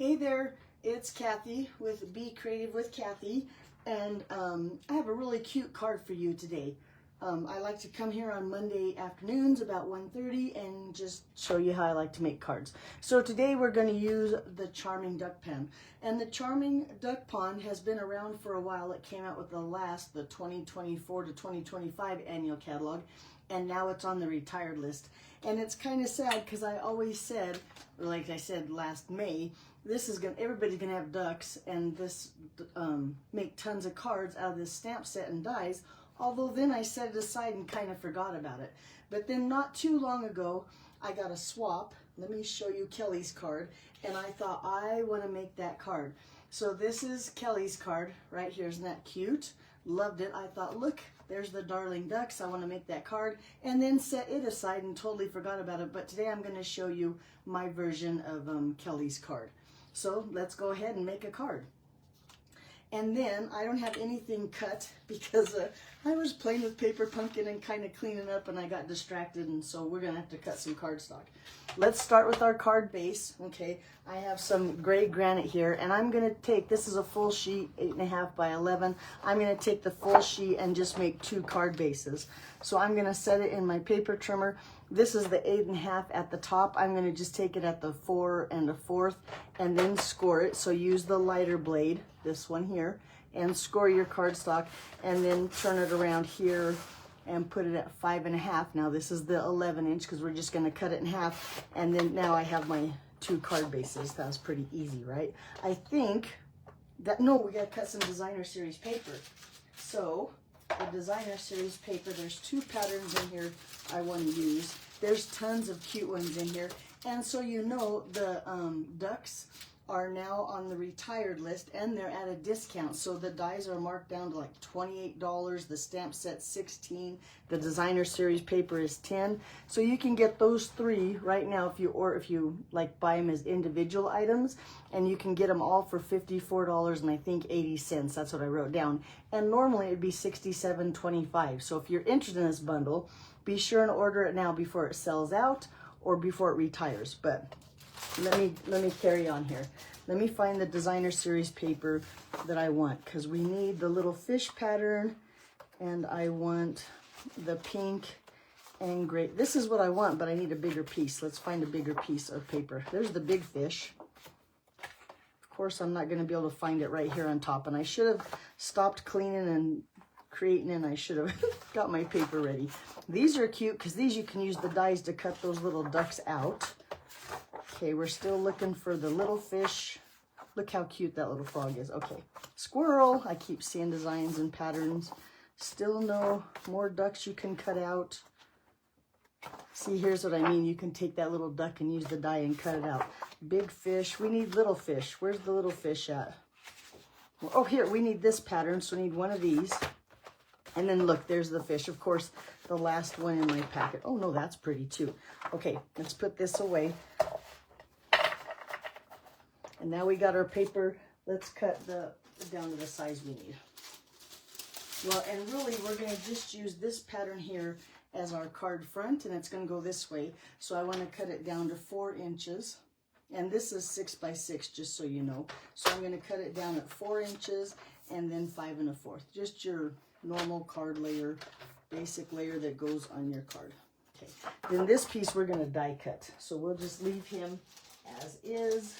Hey there, it's Kathy with Be Creative with Kathy, and I have a really cute card for you today. I like to come here on Monday afternoons about 1:30 and just show you how I like to make cards. So today we're going to use the Charming Duck Pen. And the Charming Duck Pond has been around for a while. It came out with the 2024 to 2025 annual catalog, and now it's on the retired list. And it's kind of sad because I always said, like I said last May, everybody's gonna have ducks, and this make tons of cards out of this stamp set and dies. Although then I set it aside and kind of forgot about it. But then not too long ago, I got a swap. Let me show you Kelly's card, and I thought I want to make that card. So this is Kelly's card right here. Isn't that cute? Loved it. I thought, look, there's the darling ducks. I want to make that card, and then set it aside and totally forgot about it. But today I'm going to show you my version of Kelly's card. So let's go ahead and make a card. And then I don't have anything cut because I was playing with paper pumpkin and kind of cleaning up, and I got distracted, and so we're gonna have to cut some cardstock. Let's start with our card base. Okay, I have some gray granite here, and I'm gonna take, this is a full sheet, 8.5 by 11. I'm gonna take the full sheet and just make 2 card bases. So I'm gonna set it in my paper trimmer. This is the 8.5 at the top. I'm gonna just take it at the 4 1/4 and then score it. So use the lighter blade, this one here, and score your cardstock, and then turn it around here and put it at 5.5. Now this is the 11" because we're just gonna cut it in half. And then now I have my 2 card bases. That was pretty easy, right? I think that, no, we gotta cut some designer series paper. So the designer series paper, there's 2 patterns in here I want to use. There's tons of cute ones in here, and so you know the ducks are now on the retired list, and they're at a discount. So the dies are marked down to like $28. The stamp set's $16. The designer series paper is $10. So you can get those 3 right now if you like buy them as individual items, and you can get them all for $54 and I think 80 cents. That's what I wrote down. And normally it'd be $67.25. So if you're interested in this bundle, be sure and order it now before it sells out or before it retires. But let me carry on here. Let me find the designer series paper that I want, because we need the little fish pattern, and I want the pink and gray. This is what I want, but I need a bigger piece. Let's find a bigger piece of paper. There's the big fish. Of course, I'm not going to be able to find it right here on top, and I should have stopped cleaning and creating, and I should have got my paper ready. These are cute because these you can use the dies to cut those little ducks out. Okay, we're still looking for the little fish. Look how cute that little frog is. Okay, squirrel. I keep seeing designs and patterns. Still no more ducks you can cut out. See, here's what I mean. You can take that little duck and use the die and cut it out. Big fish. We need little fish. Where's the little fish at? Well, oh, here. We need this pattern, so we need one of these. And then look, there's the fish. Of course, the last one in my packet. Oh, no, that's pretty too. Okay, let's put this away. And now we got our paper. Let's cut down to the size we need. Well, and really, we're going to just use this pattern here as our card front, and it's going to go this way. So I want to cut it down to 4 inches. And this is 6 by 6, just so you know. So I'm going to cut it down at 4 inches and then 5 1/4. Just your normal card layer, basic layer that goes on your card. Okay. Then this piece we're going to die cut. So we'll just leave him as is.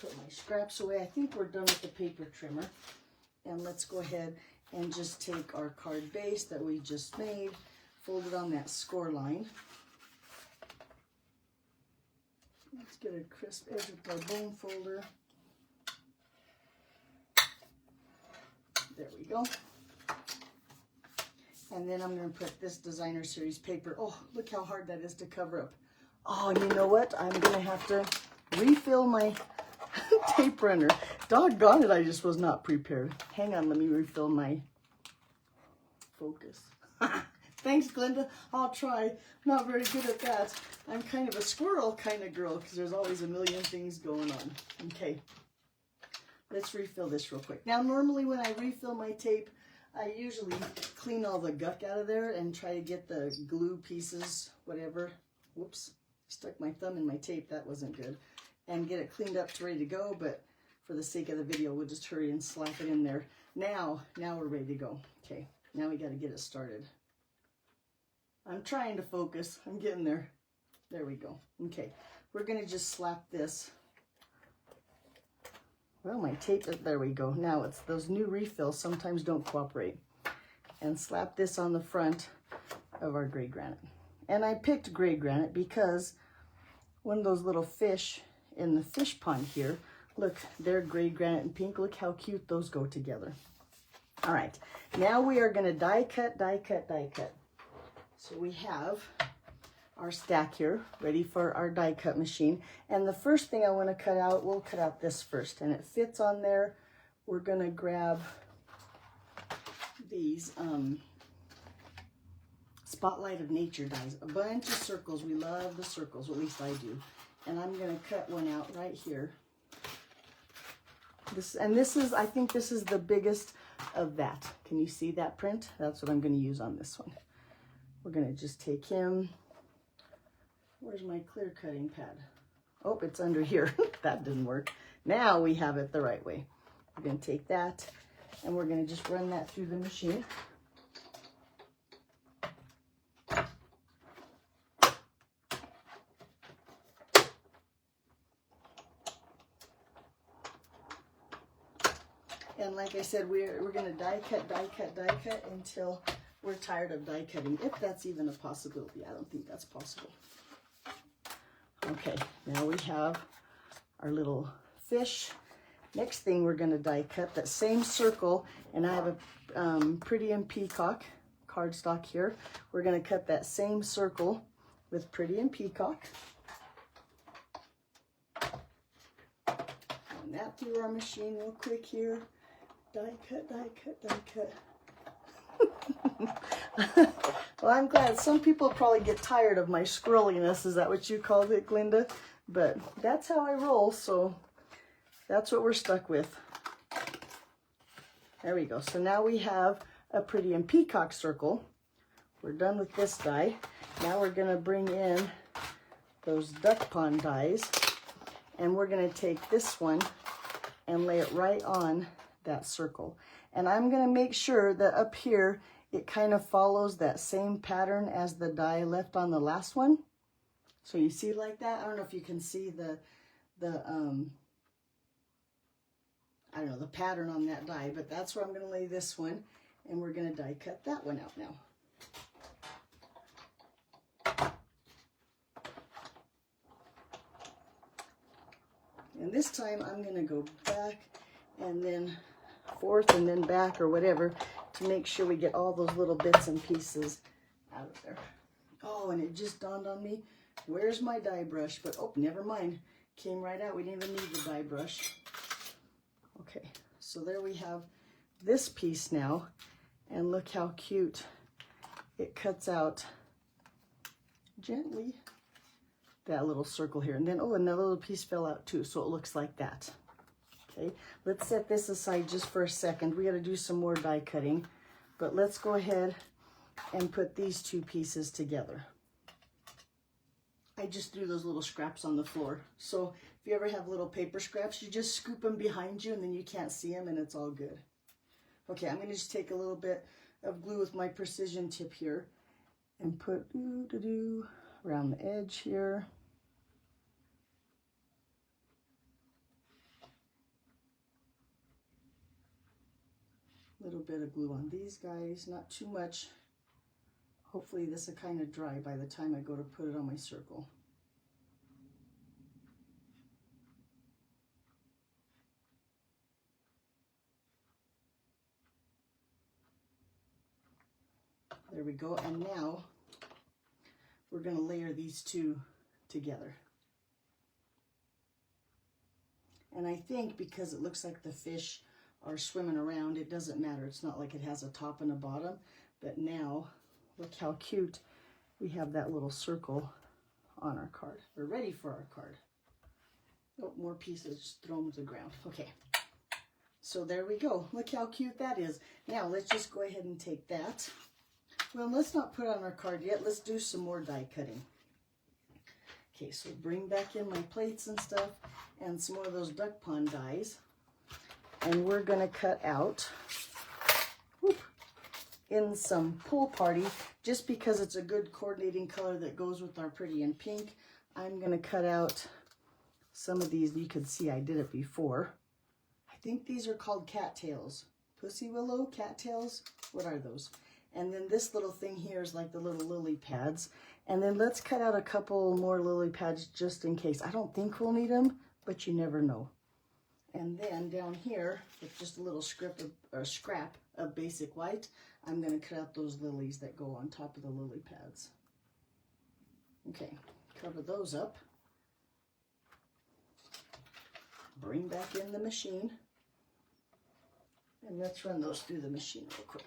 Put my scraps away. I think we're done with the paper trimmer. And let's go ahead and just take our card base that we just made, fold it on that score line. Let's get a crisp edge with our bone folder. There we go. And then I'm going to put this designer series paper. Oh, look how hard that is to cover up. Oh, and you know what? I'm going to have to refill my tape runner. Doggone it, I just was not prepared. Hang on, let me refill my focus. Thanks, Glenda. I'll try. I'm not very good at that. I'm kind of a squirrel kind of girl because there's always a million things going on. Okay, let's refill this real quick. Now, normally when I refill my tape, I usually clean all the guck out of there and try to get the glue pieces, whatever. Whoops, stuck my thumb in my tape. That wasn't good. and get it cleaned up to ready to go, but for the sake of the video, we'll just hurry and slap it in there. Now we're ready to go. Okay, now we got to get it started. I'm trying to focus. I'm getting there. There we go. Okay, we're going to just slap this. Well, my tape, there we go. Now it's those new refills sometimes don't cooperate. And slap this on the front of our gray granite. And I picked gray granite because one of those little fish in the fish pond here, look, they're gray granite and pink. Look how cute those go together. All right, now we are going to die cut, die cut, die cut. So we have our stack here ready for our die cut machine. And the first thing I want to cut out, we'll cut out this first, and it fits on there. We're going to grab these Spotlight of Nature dies, a bunch of circles. We love the circles, at least I do. And I'm going to cut one out right here. This is, I think this is the biggest of that. Can you see that print? That's what I'm going to use on this one. We're going to just take him. Where's my clear cutting pad? Oh, it's under here. That didn't work. Now we have it the right way. We're going to take that and we're going to just run that through the machine. And like I said, we're going to die cut, die cut, die cut until we're tired of die cutting, if that's even a possibility. I don't think that's possible. Okay, now we have our little fish. Next thing we're going to die cut that same circle, and I have a Pretty and Peacock cardstock here. We're going to cut that same circle with Pretty and Peacock. Run that through our machine real quick here. Die cut, die cut, die cut. Well, I'm glad. Some people probably get tired of my scrolliness. Is that what you called it, Glinda? But that's how I roll, so that's what we're stuck with. There we go. So now we have a Pretty and Peacock circle. We're done with this die. Now we're going to bring in those duck pond dies, and we're going to take this one and lay it right on that circle. And I'm going to make sure that up here it kind of follows that same pattern as the die left on the last one. So you see like that? I don't know if you can see the I don't know, the pattern on that die, but that's where I'm going to lay this one, and we're going to die cut that one out now. And this time I'm going to go back and then forth and then back or whatever to make sure we get all those little bits and pieces out of there. Oh, and it just dawned on me, where's my die brush? But oh, never mind, came right out. We didn't even need the die brush. Okay, so there we have this piece now, and look how cute it cuts out gently that little circle here. And then, oh, and that little piece fell out too, so it looks like that. Okay, let's set this aside just for a second. We got to do some more die cutting, but let's go ahead and put these two pieces together. I just threw those little scraps on the floor. So if you ever have little paper scraps, you just scoop them behind you and then you can't see them and it's all good. Okay, I'm going to just take a little bit of glue with my precision tip here and put around the edge here. A little bit of glue on these guys, not too much. Hopefully this will kind of dry by the time I go to put it on my circle. There we go, and now we're going to layer these two together. And I think because it looks like the fish are swimming around, it doesn't matter. It's not like it has a top and a bottom, but now look how cute we have that little circle on our card. We're ready for our card. Oh, more pieces thrown to the ground. Okay, so there we go. Look how cute that is. Now let's just go ahead and take that. Well, let's not put it on our card yet. Let's do some more die cutting. Okay, so bring back in my plates and stuff and some more of those duck pond dies. And we're gonna cut out in some Pool Party, just because it's a good coordinating color that goes with our pretty in pink. I'm gonna cut out some of these. You can see I did it before. I think these are called cattails. Pussy willow, cattails, what are those? And then this little thing here is like the little lily pads. And then let's cut out a couple more lily pads just in case. I don't think we'll need them, but you never know. And then down here, with just a little scrap of basic white, I'm going to cut out those lilies that go on top of the lily pads. Okay, cover those up. Bring back in the machine. And let's run those through the machine real quick.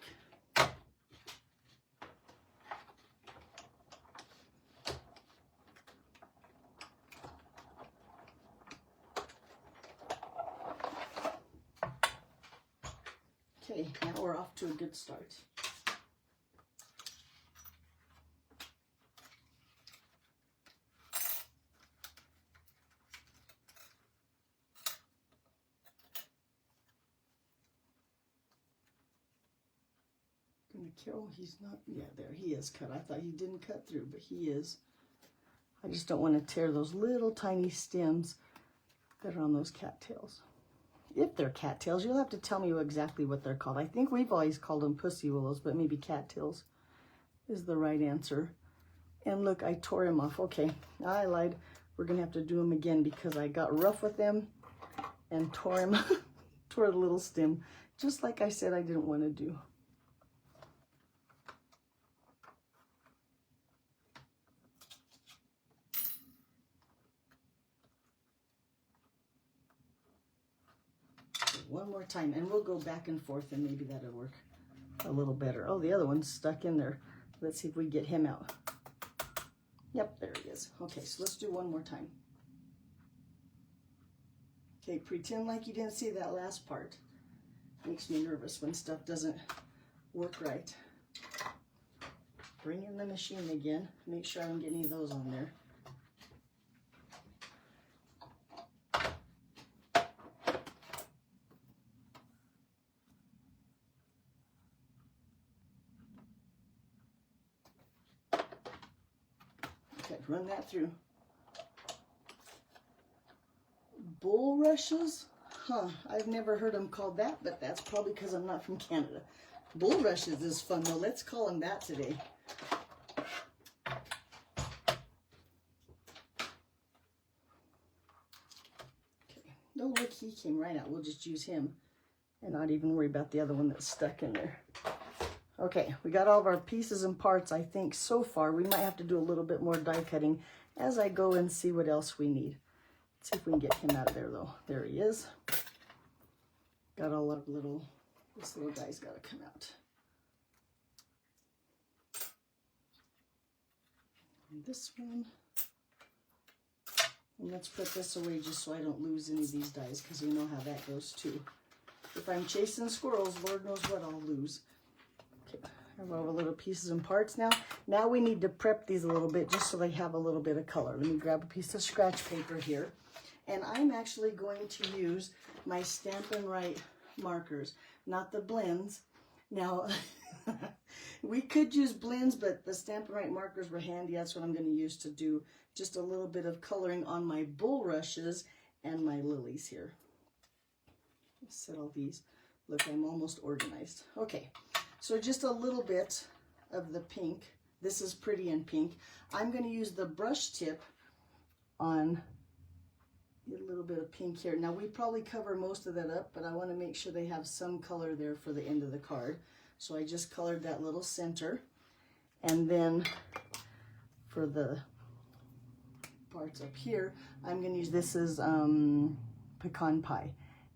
Okay, now we're off to a good start. Oh, he's not, yeah, there he is cut. I thought he didn't cut through, but he is. I just don't want to tear those little tiny stems that are on those cattails. If they're cattails, you'll have to tell me exactly what they're called. I think we've always called them pussy willows, but maybe cattails is the right answer. And look, I tore him off. Okay, I lied. We're going to have to do them again because I got rough with them and tore him, tore the little stem, just like I said I didn't want to do. One more time, and we'll go back and forth, and maybe that'll work a little better. Oh, the other one's stuck in there. Let's see if we get him out. Yep, there he is. Okay, so let's do one more time. Okay, pretend like you didn't see that last part. Makes me nervous when stuff doesn't work right. Bring in the machine again. Make sure I don't get any of those on there. Run that through. Bulrushes? Huh, I've never heard them called that, but that's probably because I'm not from Canada. Bulrushes is fun though. Let's call them that today. Okay. No, look, he came right out. We'll just use him and not even worry about the other one that's stuck in there. Okay, we got all of our pieces and parts, I think, so far. We might have to do a little bit more die cutting as I go and see what else we need. Let's see if we can get him out of there, though. There he is. Got all our this little guy's got to come out. And this one. And let's put this away just so I don't lose any of these dies, because you know how that goes, too. If I'm chasing squirrels, Lord knows what I'll lose. I have all the little pieces and parts now. Now we need to prep these a little bit just so they have a little bit of color. Let me grab a piece of scratch paper here. And I'm actually going to use my Stampin' Write markers, not the blends. Now, we could use blends, but the Stampin' Write markers were handy. That's what I'm going to use to do just a little bit of coloring on my bulrushes and my lilies here. Let's set all these. Look, I'm almost organized. Okay. So just a little bit of the pink. This is pretty in pink. I'm going to use the brush tip on a little bit of pink here. Now we probably cover most of that up, but I want to make sure they have some color there for the end of the card. So I just colored that little center. And then for the parts up here, I'm going to use, this is pecan pie.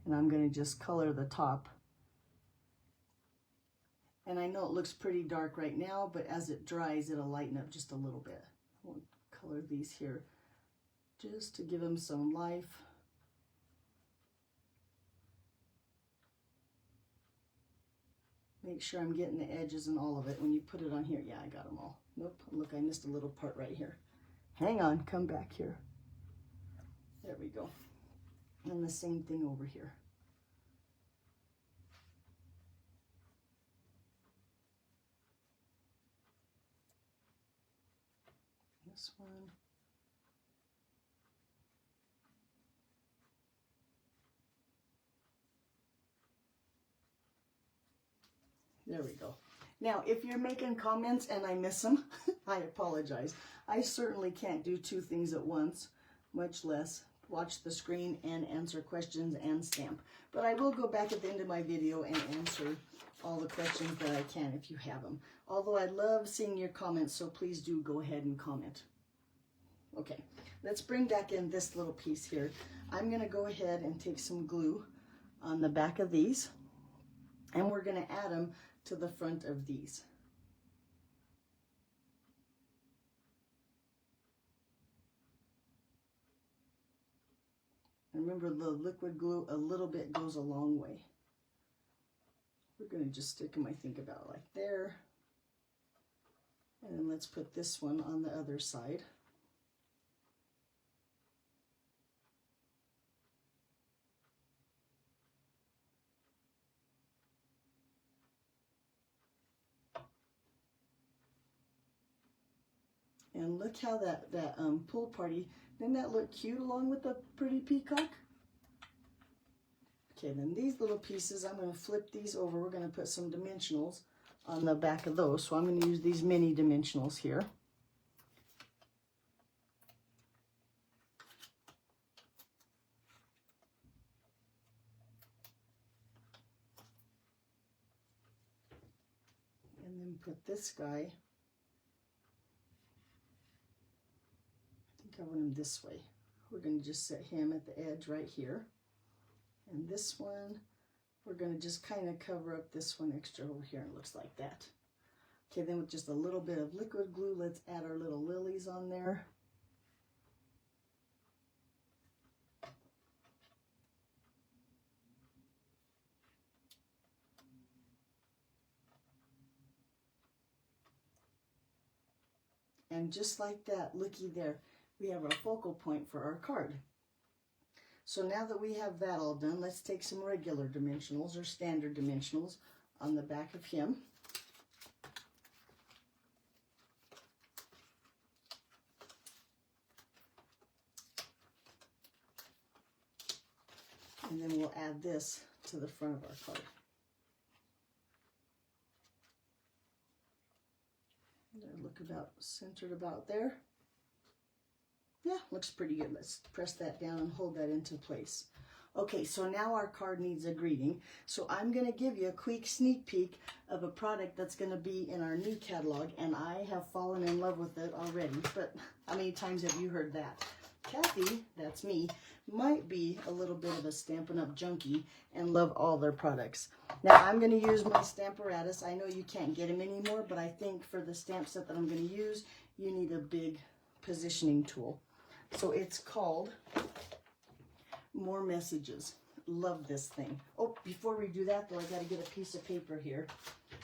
And I'm going to just color the top. And I know it looks pretty dark right now, but as it dries, it'll lighten up just a little bit. We'll color these here just to give them some life. Make sure I'm getting the edges and all of it when you put it on here. Yeah, I got them all. Nope, look, I missed a little part right here. Hang on, come back here. There we go. And the same thing over here. This one. There we go. Now, if you're making comments and I miss them, I apologize. I certainly can't do two things at once, much less watch the screen and answer questions and stamp. But I will go back at the end of my video and answer all the questions that I can if you have them. Although I love seeing your comments, so please do go ahead and comment. Okay, let's bring back in this little piece here. I'm going to go ahead and take some glue on the back of these, and we're going to add them to the front of these. And remember, the liquid glue, a little bit goes a long way. We're going to just stick them, I think, about like there. And then let's put this one on the other side. And look how that pool party, didn't that look cute along with the pretty peacock? Okay, then these little pieces, I'm going to flip these over. We're going to put some dimensionals on the back of those. So I'm going to use these mini dimensionals here. And then put this guy, I want him this way. We're going to just set him at the edge right here. And this one, we're going to just kind of cover up this one extra over here, and it looks like that. Okay, then with just a little bit of liquid glue, let's add our little lilies on there. And just like that, looky there, we have our focal point for our card. So now that we have that all done, let's take some regular dimensionals or standard dimensionals on the back of him. And then we'll add this to the front of our card. Look about centered about there. Yeah, looks pretty good. Let's press that down and hold that into place. Okay, so now our card needs a greeting. So I'm going to give you a quick sneak peek of a product that's going to be in our new catalog, and I have fallen in love with it already. But how many times have you heard that? Kathy, that's me, might be a little bit of a Stampin' Up! Junkie and love all their products. Now I'm going to use my Stamparatus. I know you can't get them anymore, but I think for the stamp set that I'm going to use, you need a big positioning tool. So it's called More Messages. Love this thing. Oh, before we do that though, I got to get a piece of paper here.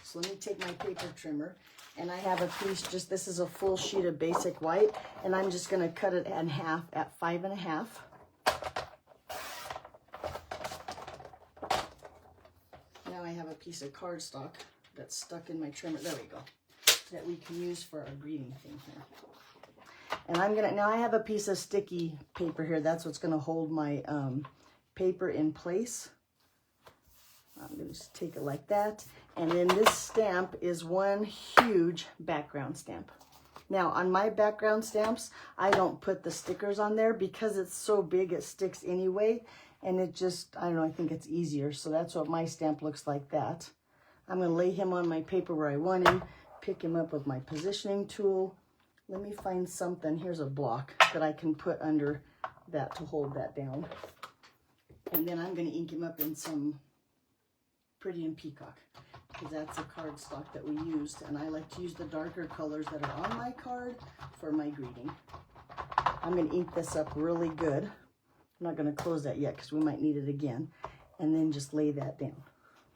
So let me take my paper trimmer, and I have a piece, just this is a full sheet of basic white, and I'm just going to cut it in half at 5.5. Now I have a piece of cardstock that's stuck in my trimmer. There we go. That we can use for our greeting thing here. And I'm gonna, now I have a piece of sticky paper here. That's what's gonna hold my paper in place. I'm gonna just take it like that. And then this stamp is one huge background stamp. Now on my background stamps, I don't put the stickers on there because it's so big it sticks anyway. And it just, I don't know, I think it's easier. So that's what my stamp looks like that. I'm gonna lay him on my paper where I want him, pick him up with my positioning tool. Let me find something. Here's a block that I can put under that to hold that down. And then I'm going to ink him up in some Pretty and Peacock, because that's a cardstock that we used. And I like to use the darker colors that are on my card for my greeting. I'm going to ink this up really good. I'm not going to close that yet because we might need it again. And then just lay that down.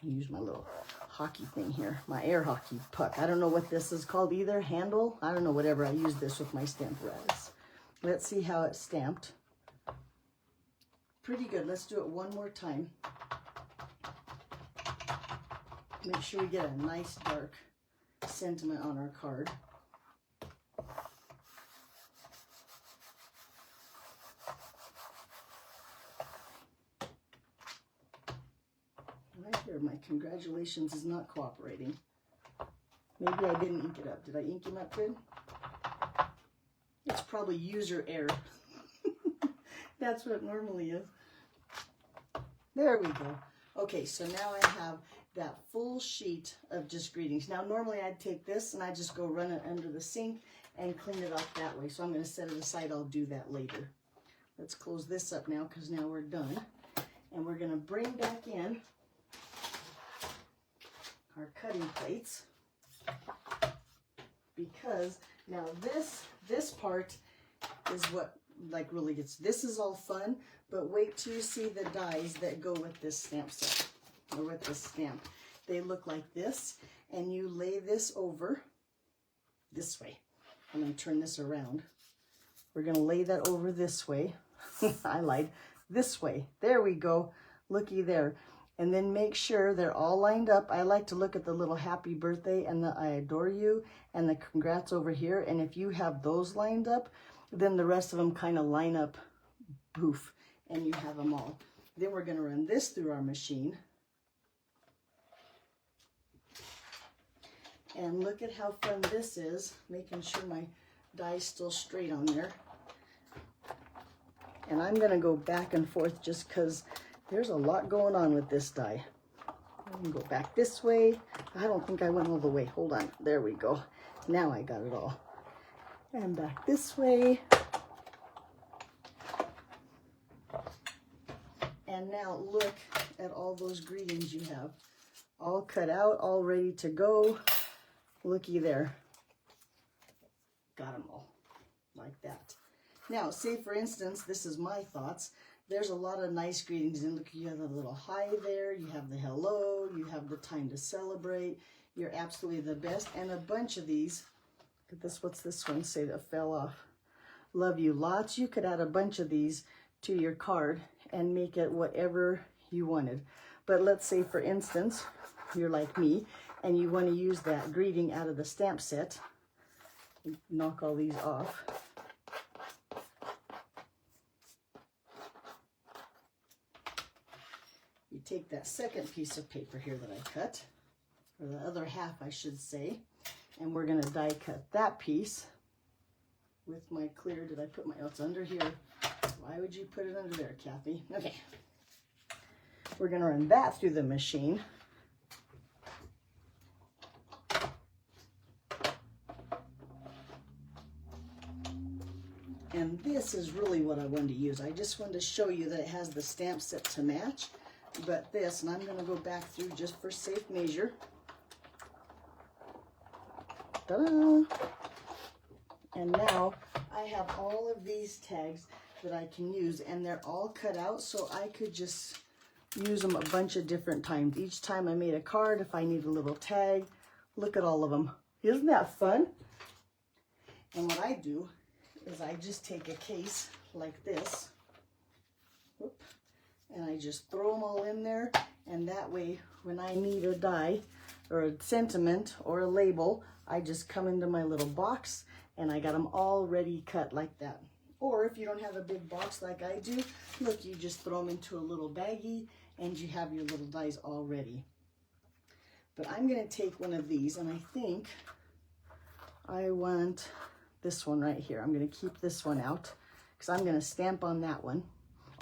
Use my little hockey thing here, my air hockey puck. I don't know what this is called either, handle. I don't know, whatever. I use this with my Stamparatus. Let's see how it's stamped. Pretty good. Let's do it one more time. Make sure we get a nice dark sentiment on our card. Right here, my congratulations is not cooperating. Maybe I didn't ink it up. Did I ink him up good? It's probably user error. That's what it normally is. There we go. Okay, so now I have that full sheet of just greetings. Now, normally I'd take this and I'd just go run it under the sink and clean it off that way. So I'm going to set it aside. I'll do that later. Let's close this up now because now we're done. And we're going to bring back in our cutting plates, because now this part is what like really gets, this is all fun, but wait till you see the dies that go with this stamp set or with this stamp. They look like this, and you lay this over this way. I'm going to turn this around. We're going to lay that over this way. I lied. This way. There we go. Looky there. And then make sure they're all lined up. I like to look at the little happy birthday and the I adore you and the congrats over here. And if you have those lined up, then the rest of them kind of line up, poof, and you have them all. Then we're going to run this through our machine. And look at how fun this is, making sure my die's still straight on there. And I'm going to go back and forth just because there's a lot going on with this die. I'm going to go back this way. I don't think I went all the way. Hold on. There we go. Now I got it all. And back this way. And now look at all those greetings you have. All cut out, all ready to go. Looky there. Got them all. Like that. Now, say for instance, this is my thoughts. There's a lot of nice greetings. And look, you have a little hi there. You have the hello. You have the time to celebrate. You're absolutely the best. And a bunch of these. Look at this. What's this one say that fell off? Love you lots. You could add a bunch of these to your card and make it whatever you wanted. But let's say, for instance, you're like me and you want to use that greeting out of the stamp set. Knock all these off. You take that second piece of paper here that I cut, or the other half I should say, and we're going to die cut that piece with my clear. Did I put my, oh, it's under here. Why would you put it under there, Kathy? Okay. We're going to run that through the machine. And this is really what I wanted to use. I just wanted to show you that it has the stamp set to match. But this, and I'm going to go back through just for safe measure. Ta-da! And now I have all of these tags that I can use, and they're all cut out, so I could just use them a bunch of different times. Each time I made a card, if I need a little tag, look at all of them. Isn't that fun? And what I do is I just take a case like this, whoop, and I just throw them all in there, and that way when I need a die or a sentiment or a label, I just come into my little box and I got them all ready cut like that. Or if you don't have a big box like I do, look, you just throw them into a little baggie and you have your little dies all ready. But I'm going to take one of these, and I think I want this one right here. I'm going to keep this one out because I'm going to stamp on that one.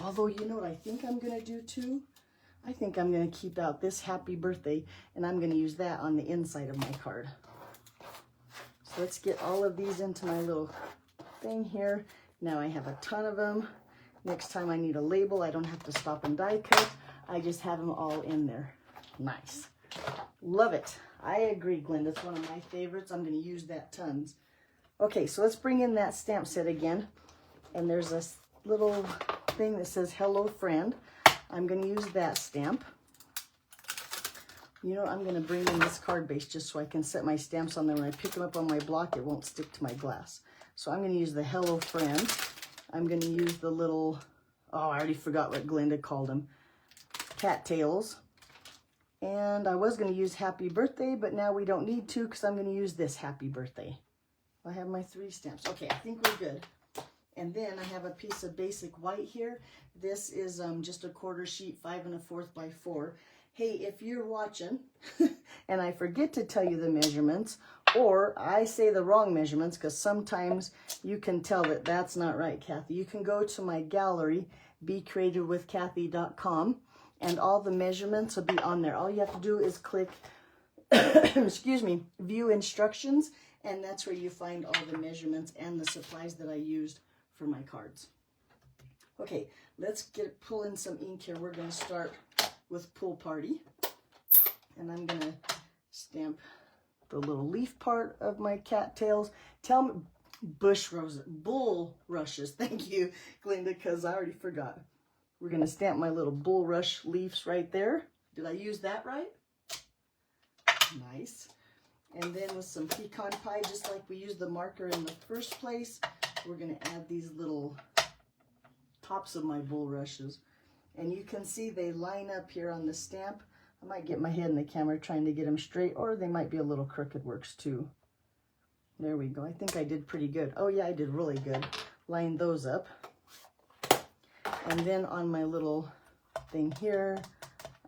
Although, you know what I think I'm going to do too? I think I'm going to keep out this happy birthday, and I'm going to use that on the inside of my card. So let's get all of these into my little thing here. Now I have a ton of them. Next time I need a label, I don't have to stop and die cut. I just have them all in there. Nice. Love it. I agree, Glenda. It's one of my favorites. I'm going to use that tons. Okay, so let's bring in that stamp set again. And there's this little thing that says hello friend. I'm going to use that stamp. You know, I'm going to bring in this card base just so I can set my stamps on there. When I pick them up on my block, it won't stick to my glass. So I'm going to use the hello friend. I'm going to use the little, oh, I already forgot what Glenda called them, cattails. And I was going to use happy birthday, but now we don't need to because I'm going to use this happy birthday. I have my 3 stamps. Okay, I think we're good. And then I have a piece of basic white here. This is just a 1/4 sheet, 5 1/4 by 4. Hey, if you're watching and I forget to tell you the measurements, or I say the wrong measurements, because sometimes you can tell that that's not right, Kathy, you can go to my gallery, becreativewithkathy.com, and all the measurements will be on there. All you have to do is click, excuse me, view instructions, and that's where you find all the measurements and the supplies that I used for my cards. Okay, let's pull in some ink here. We're going to start with Pool Party, and I'm going to stamp the little leaf part of my cattails. Tell me, bush roses, bulrushes. Thank you, Glenda, because I already forgot. We're going to stamp my little bulrush leaves right there. Did I use that right? Nice. And then with some pecan pie, just like we used the marker in the first place, we're going to add these little tops of my bulrushes. And you can see they line up here on the stamp. I might get my head in the camera trying to get them straight, or they might be a little crooked, works too. There we go. I think I did pretty good. Oh yeah, I did really good. Line those up. And then on my little thing here,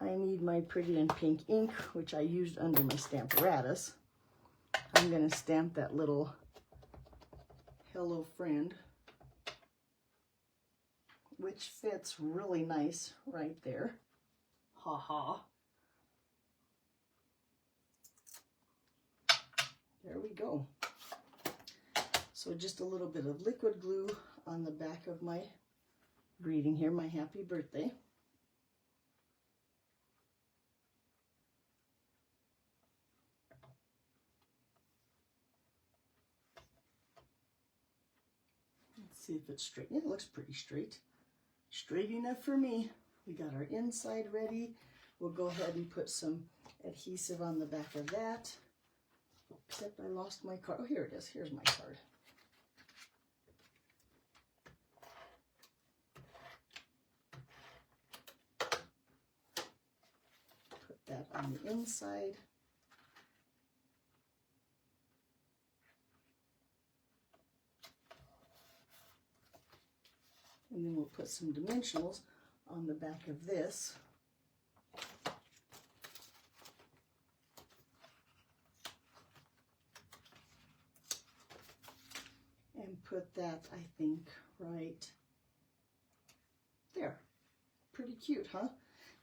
I need my pretty and pink ink, which I used under my Stamparatus. I'm going to stamp that little Hello Friend, which fits really nice right there. Ha ha. There we go. So just a little bit of liquid glue on the back of my greeting here, my happy birthday. Let's see if it's straight. Yeah, it looks pretty straight. Straight enough for me. We got our inside ready. We'll go ahead and put some adhesive on the back of that. Except I lost my card. Oh, here it is. Here's my card. Put that on the inside. And then we'll put some dimensionals on the back of this. And put that, I think, right there. Pretty cute, huh?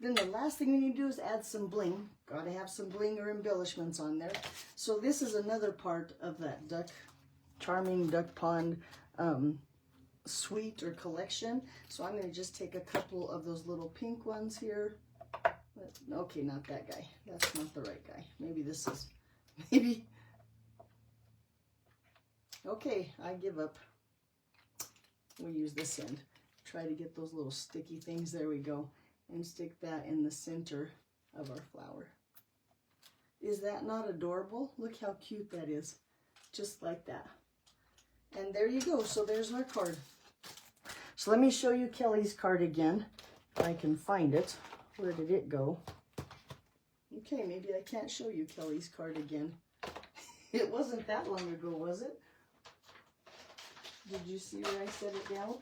Then the last thing we need to do is add some bling. Gotta have some bling or embellishments on there. So this is another part of that Charming Duck Pond suite or collection. So I'm going to just take a couple of those little pink ones here. Okay, not that guy. That's not the right guy. Maybe this is, maybe. Okay, I give up. We'll use this end. Try to get those little sticky things. There we go. And stick that in the center of our flower. Is that not adorable? Look how cute that is. Just like that. And there you go. So there's our card. So let me show you Kelly's card again, if I can find it. Where did it go? Okay, maybe I can't show you Kelly's card again. It wasn't that long ago, was it? Did you see where I set it down?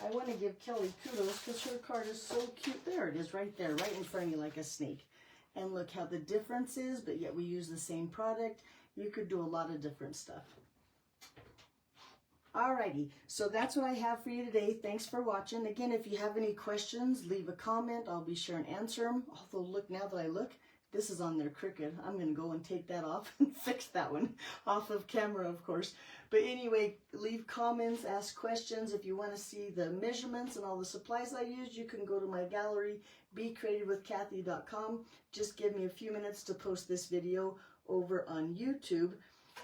I want to give Kelly kudos because her card is so cute. There it is, right there, right in front of you like a snake. And look how the difference is, but yet we use the same product. You could do a lot of different stuff. Alrighty, so that's what I have for you today. Thanks for watching. Again, if you have any questions, leave a comment. I'll be sure and answer them. Although, look, now that I look, this is on there crooked. I'm going to go and take that off and fix that one off of camera, of course. But anyway, leave comments, ask questions. If you want to see the measurements and all the supplies I used, you can go to my gallery, becreativewithkathy.com. Just give me a few minutes to post this video over on YouTube.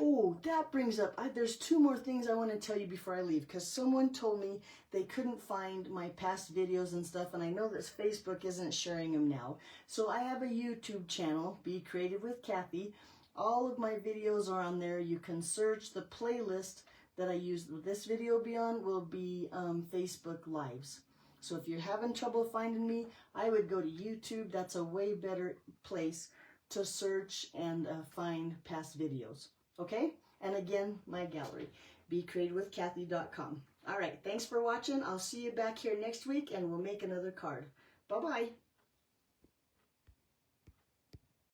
Oh, that brings up, there's 2 more things I want to tell you before I leave, because someone told me they couldn't find my past videos and stuff, and I know that Facebook isn't sharing them now. So I have a YouTube channel, Be Creative with Kathy. All of my videos are on there. You can search the playlist that I use this video be on will be Facebook Lives. So if you're having trouble finding me, I would go to YouTube. That's a way better place to search and find past videos. Okay? And again, my gallery, becreativewithkathy.com. All right, thanks for watching. I'll see you back here next week, and we'll make another card. Bye-bye.